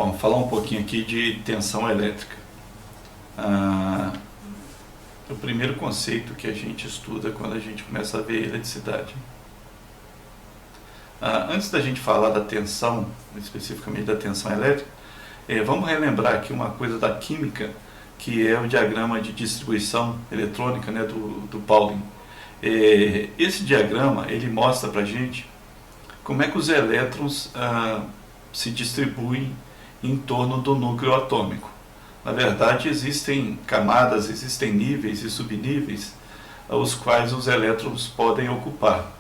Bom, falar um pouquinho aqui de tensão elétrica. O primeiro conceito que a gente estuda quando a gente começa a ver eletricidade. Antes da gente falar da tensão, especificamente da tensão elétrica, vamos relembrar aqui uma coisa da química, que é o diagrama de distribuição eletrônica, né, do Pauling. Esse diagrama ele mostra para a gente como é que os elétrons se distribuem em torno do núcleo atômico. Na verdade, existem camadas, existem níveis e subníveis os quais os elétrons podem ocupar.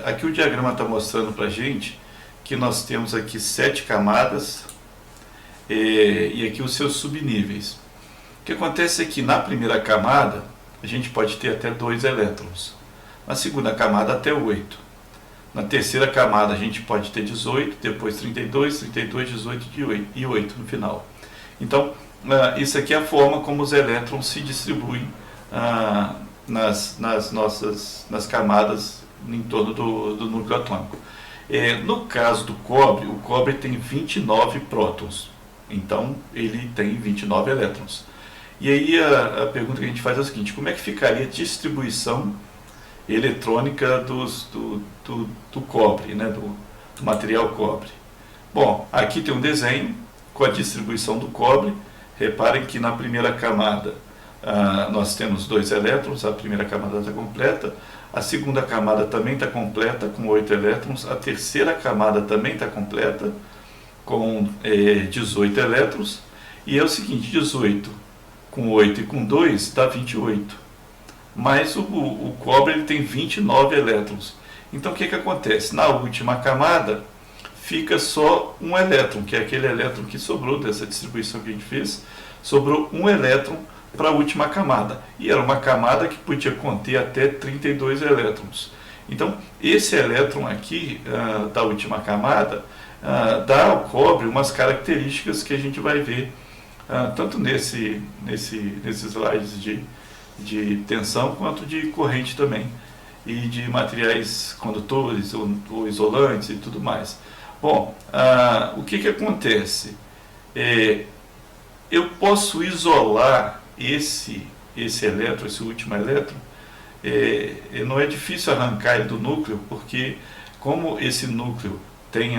Aqui o diagrama está mostrando para a gente que nós temos aqui 7 camadas e aqui os seus subníveis. O que acontece é que na primeira camada a gente pode ter até 2 elétrons, na segunda camada até 8. Na terceira camada a gente pode ter 18, depois 32, 32, 18 e 8 no final. Então, isso aqui é a forma como os elétrons se distribuem nas camadas em torno do núcleo atômico. No caso do cobre, o cobre tem 29 prótons, então ele tem 29 elétrons. E aí a pergunta que a gente faz é a seguinte: como é que ficaria a distribuição eletrônica do cobre, né, do material cobre? Bom, aqui tem um desenho com a distribuição do cobre. Reparem que na primeira camada nós temos 2 elétrons, a primeira camada está completa, a segunda camada também está completa com 8 elétrons, a terceira camada também está completa com 18 elétrons, e é o seguinte: 18 com 8 e com 2 dá 28, mas o cobre ele tem 29 elétrons. Então o que acontece? Na última camada fica só um elétron, que é aquele elétron que sobrou dessa distribuição que a gente fez, sobrou um elétron para a última camada, e era uma camada que podia conter até 32 elétrons. Então esse elétron aqui da última camada dá ao cobre umas características que a gente vai ver tanto nesses slides de tensão quanto de corrente também, e de materiais condutores ou isolantes e tudo mais. Bom, o que acontece? Eu posso isolar esse elétron, esse último elétron. Não é difícil arrancar ele do núcleo, porque como esse núcleo tem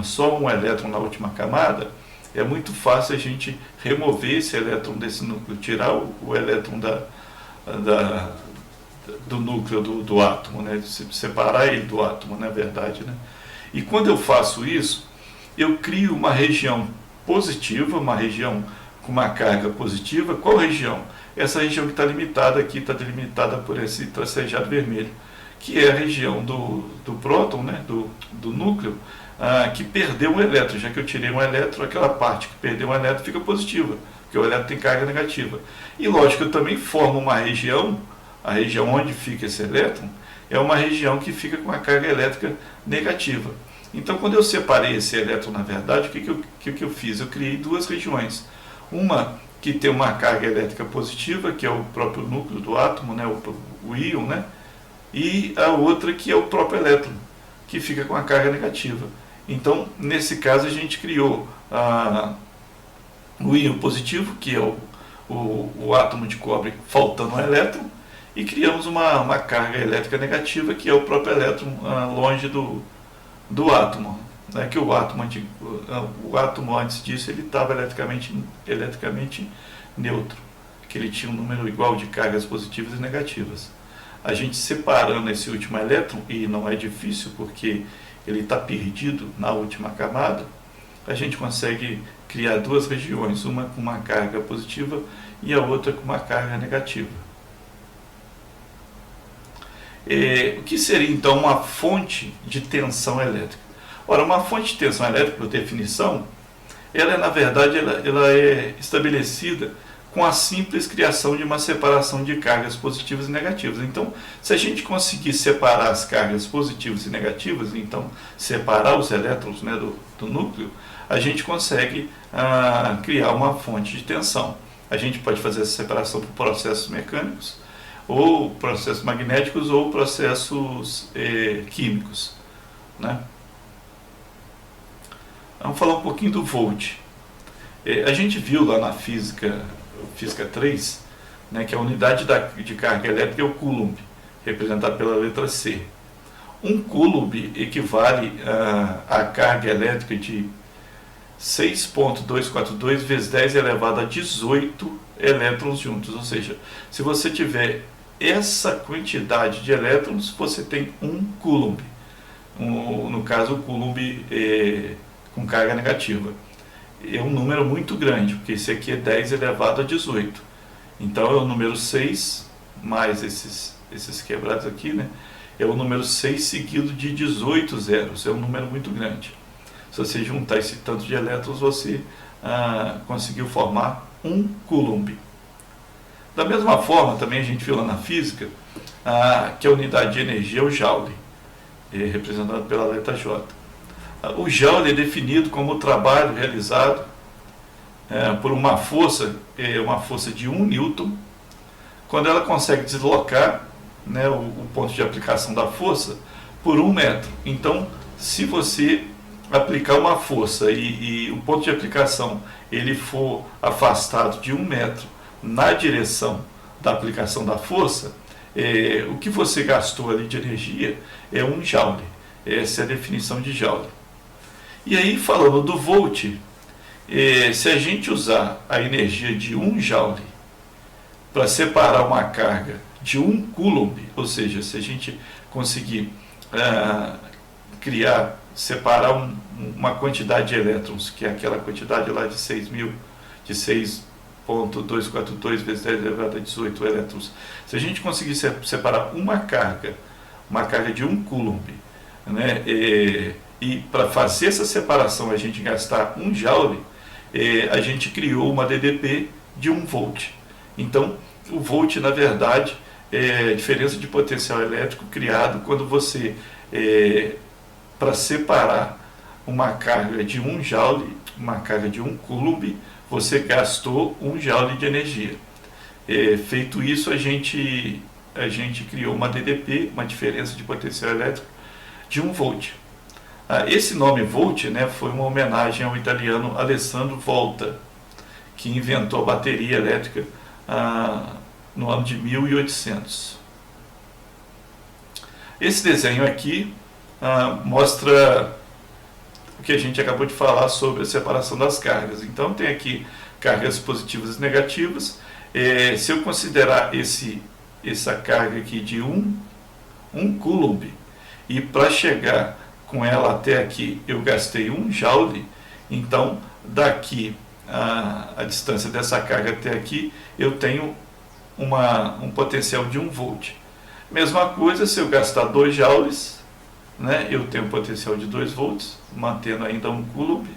só um elétron na última camada, é muito fácil a gente remover esse elétron desse núcleo, tirar o elétron do núcleo do átomo, né? Separar ele do átomo, na verdade, né? E quando eu faço isso, eu crio uma região positiva, uma região com uma carga positiva. Qual região? Essa região que está limitada aqui, está delimitada por esse tracejado vermelho, que é a região do próton, né? do núcleo, que perdeu um elétron. Já que eu tirei um elétron, aquela parte que perdeu um elétron fica positiva, porque o elétron tem carga negativa. E lógico, eu também formo uma região, a região onde fica esse elétron, é uma região que fica com a carga elétrica negativa. Então, quando eu separei esse elétron, na verdade, o que eu fiz? Eu criei 2 regiões. Uma que tem uma carga elétrica positiva, que é o próprio núcleo do átomo, né, o íon, né? E a outra que é o próprio elétron, que fica com a carga negativa. Então, nesse caso, a gente criou o íon positivo, que é o átomo de cobre faltando um elétron, e criamos uma carga elétrica negativa, que é o próprio elétron longe do átomo, né? Que o átomo antes disso ele estava eletricamente neutro, que ele tinha um número igual de cargas positivas e negativas. A gente separando esse último elétron, e não é difícil porque ele está perdido na última camada, a gente consegue criar 2 regiões, uma com uma carga positiva e a outra com uma carga negativa. O que seria então uma fonte de tensão elétrica? Ora, uma fonte de tensão elétrica, por definição, na verdade ela é estabelecida com a simples criação de uma separação de cargas positivas e negativas. Então, se a gente conseguir separar as cargas positivas e negativas, então separar os elétrons, né, do núcleo, a gente consegue criar uma fonte de tensão. A gente pode fazer essa separação por processos mecânicos, ou processos magnéticos, ou processos químicos, né? Vamos falar um pouquinho do volt. A gente viu lá na física 3, né, que a unidade de carga elétrica é o coulomb, representado pela letra C. Um coulomb equivale à carga elétrica de 6,242 vezes 10 elevado a 18 elétrons juntos. Ou seja, se você tiver essa quantidade de elétrons, você tem um coulomb. No caso, o coulomb com carga negativa. É um número muito grande, porque esse aqui é 10 elevado a 18. Então é o número 6, mais esses quebrados aqui, né? É o número 6 seguido de 18 zeros. É um número muito grande. Se você juntar esse tanto de elétrons, você conseguiu formar um coulomb. Da mesma forma, também a gente viu lá na física que a unidade de energia é o joule, representado pela letra J. O joule é definido como o trabalho realizado por uma força de 1 newton, quando ela consegue deslocar, né, o ponto de aplicação da força por 1 metro. Então, se você aplicar uma força e o ponto de aplicação ele for afastado de 1 metro na direção da aplicação da força, o que você gastou ali de energia é 1 joule. Essa é a definição de joule. E aí, falando do volt, se a gente usar a energia de 1 joule para separar uma carga de 1 coulomb, ou seja, se a gente conseguir separar uma quantidade de elétrons, que é aquela quantidade lá de 6,242 vezes 10 elevado a 18 elétrons, se a gente conseguir separar uma carga de 1 coulomb, né, e para fazer essa separação a gente gastar 1 joule, a gente criou uma DDP de 1 volt. Então, o volt, na verdade, é a diferença de potencial elétrico criado quando você, para separar uma carga de 1 joule, uma carga de 1 coulomb, você gastou 1 joule de energia. Feito isso, a gente criou uma DDP, uma diferença de potencial elétrico, de 1 volt. Esse nome volt, né, foi uma homenagem ao italiano Alessandro Volta, que inventou a bateria elétrica no ano de 1800. Esse desenho aqui mostra o que a gente acabou de falar sobre a separação das cargas. Então tem aqui cargas positivas e negativas. Se eu considerar essa carga aqui de 1 coulomb, e para chegar com ela até aqui eu gastei 1 joule, então daqui a distância dessa carga até aqui eu tenho um potencial de 1 volt. Mesma coisa se eu gastar 2 joules, né, eu tenho um potencial de 2 volts, mantendo ainda 1 coulomb.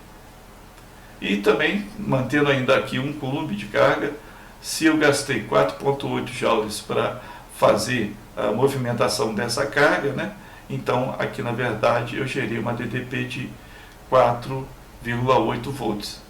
E também mantendo ainda aqui 1 coulomb de carga, se eu gastei 4,8 joules para fazer a movimentação dessa carga, né, então aqui na verdade eu gerei uma DDP de 4,8 volts.